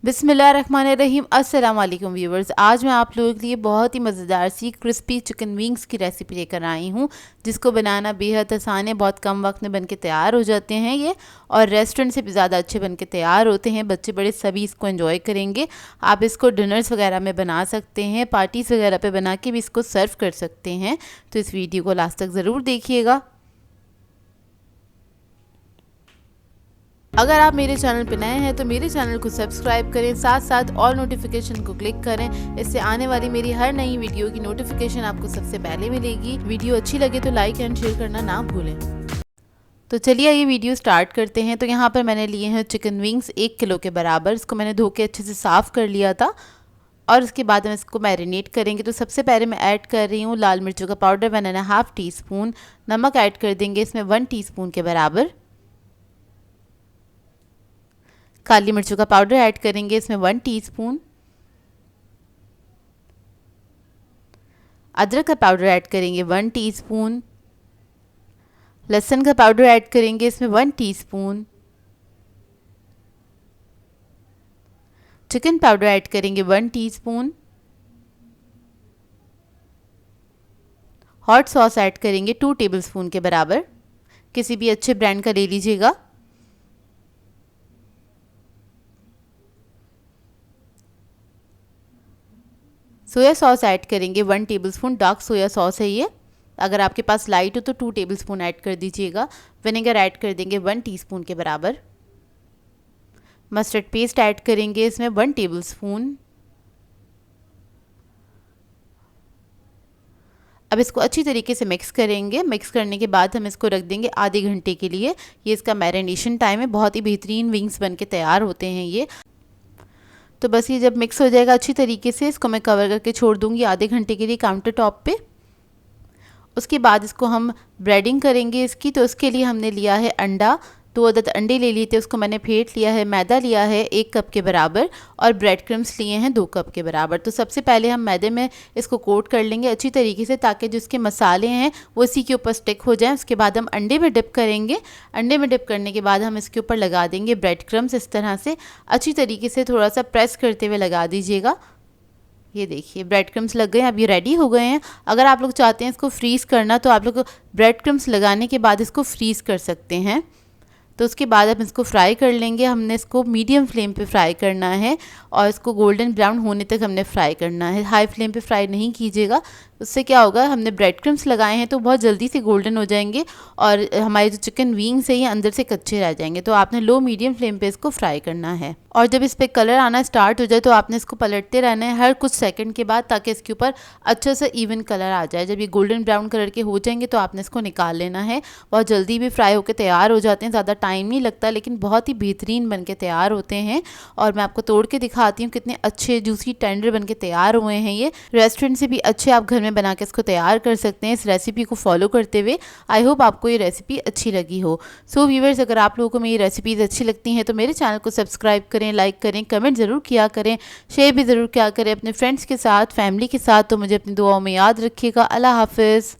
बिस्मिल्लाहिर्रहमानिर्रहीम। अस्सलाम वालेकुम व्यूवर्स। आज मैं आप लोगों के लिए बहुत ही मज़ेदार सी क्रिस्पी चिकन विंग्स की रेसिपी लेकर आई हूँ, जिसको बनाना बेहद आसान है। बहुत कम वक्त में बनके तैयार हो जाते हैं ये, और रेस्टोरेंट से भी ज़्यादा अच्छे बनके तैयार होते हैं। बच्चे बड़े सभी इसको एंजॉय करेंगे। आप इसको डिनर्स वगैरह में बना सकते हैं, पार्टीज़ वगैरह पर बना के भी इसको सर्व कर सकते हैं। तो इस वीडियो को लास्ट तक ज़रूर देखिएगा। अगर आप मेरे चैनल पर नए हैं तो मेरे चैनल को सब्सक्राइब करें, साथ साथ ऑल नोटिफिकेशन को क्लिक करें। इससे आने वाली मेरी हर नई वीडियो की नोटिफिकेशन आपको सबसे पहले मिलेगी। वीडियो अच्छी लगे तो लाइक एंड शेयर करना ना भूलें। तो चलिए ये वीडियो स्टार्ट करते हैं। तो यहाँ पर मैंने लिए हैं चिकन विंग्स 1 किलो के बराबर। इसको मैंने धो के अच्छे से साफ़ कर लिया था और उसके बाद हम इसको मैरिनेट करेंगे। तो सबसे पहले मैं ऐड कर रही हूँ लाल मिर्चों का पाउडर 1.5 टीस्पून। नमक ऐड कर देंगे इसमें 1 टीस्पून के बराबर। काली मिर्चों का पाउडर ऐड करेंगे इसमें 1 टीस्पून। अदरक का पाउडर ऐड करेंगे 1 टीस्पून। लहसुन का पाउडर ऐड करेंगे इसमें 1 टीस्पून। चिकन पाउडर ऐड करेंगे 1 टीस्पून। हॉट सॉस ऐड करेंगे 2 टेबलस्पून के बराबर। किसी भी अच्छे ब्रांड का ले लीजिएगा। सोया सॉस ऐड करेंगे 1 टेबलस्पून। डार्क सोया सॉस है ये। अगर आपके पास लाइट हो तो 2 टेबलस्पून ऐड कर दीजिएगा। विनेगर ऐड कर देंगे 1 टीस्पून के बराबर। मस्टर्ड पेस्ट ऐड करेंगे इसमें 1 टेबलस्पून। अब इसको अच्छी तरीके से मिक्स करेंगे। मिक्स करने के बाद हम इसको रख देंगे आधे घंटे के लिए। ये इसका मैरिनेशन टाइम है। बहुत ही बेहतरीन विंग्स बनके तैयार होते हैं ये। तो बस ये जब मिक्स हो जाएगा अच्छी तरीके से, इसको मैं कवर करके छोड़ दूंगी आधे घंटे के लिए काउंटर टॉप पे। उसके बाद इसको हम ब्रेडिंग करेंगे इसकी। तो उसके लिए हमने लिया है अंडा, 2 अदद अंडे ले लिए थे, उसको मैंने फेंट लिया है। मैदा लिया है 1 कप के बराबर और ब्रेड क्रम्स लिए हैं 2 कप के बराबर। तो सबसे पहले हम मैदे में इसको कोट कर लेंगे अच्छी तरीके से, ताकि जो इसके मसाले हैं वो इसी के ऊपर स्टिक हो जाएं। उसके बाद हम अंडे में डिप करेंगे। अंडे में डिप करने के बाद हम इसके ऊपर लगा देंगे ब्रेड क्रम्स। इस तरह से अच्छी तरीके से थोड़ा सा प्रेस करते हुए लगा दीजिएगा। ये देखिए ब्रेड क्रम्स लग गए हैं। अब ये रेडी हो गए हैं। अगर आप लोग चाहते हैं इसको फ्रीज़ करना तो आप लोग ब्रेड क्रम्स लगाने के बाद इसको फ्रीज़ कर सकते हैं। तो उसके बाद हम इसको फ्राई कर लेंगे। हमने इसको मीडियम फ्लेम पे फ्राई करना है और इसको गोल्डन ब्राउन होने तक हमने फ्राई करना है। हाई फ्लेम पे फ्राई नहीं कीजिएगा, उससे क्या होगा, हमने ब्रेड क्रम्स लगाए हैं तो बहुत जल्दी से गोल्डन हो जाएंगे और हमारे जो चिकन विंग्स है ये अंदर से कच्चे रह जाएंगे। तो आपने लो मीडियम फ्लेम पे इसको फ्राई करना है। और जब इस पर कलर आना स्टार्ट हो जाए तो आपने इसको पलटते रहना है हर कुछ सेकंड के बाद, ताकि इसके ऊपर अच्छा सा इवन कलर आ जाए। जब ये गोल्डन ब्राउन कलर के हो जाएंगे तो आपने इसको निकाल लेना है। बहुत जल्दी भी फ्राई होकर तैयार हो जाते हैं, ज़्यादा टाइम नहीं लगता, लेकिन बहुत ही बेहतरीन बन के तैयार होते हैं। और मैं आपको तोड़ के दिखाती हूँ कितने अच्छे जूसी टेंडर बन के तैयार हुए हैं ये। रेस्टोरेंट से भी अच्छे आप घर में बना के इसको तैयार कर सकते हैं इस रेसिपी को फॉलो करते हुए। आई होप आपको ये रेसिपी अच्छी लगी हो। सो व्यूवर्स, अगर आप लोगों को मेरी रेसिपीज़ अच्छी लगती हैं तो मेरे चैनल को सब्सक्राइब करें, लाइक करें, कमेंट ज़रूर किया करें, शेयर भी ज़रूर किया करें अपने फ्रेंड्स के साथ, फैमिली के साथ। तो मुझे अपनी दुआओं में याद रखिएगा। अल्लाह हाफिज़।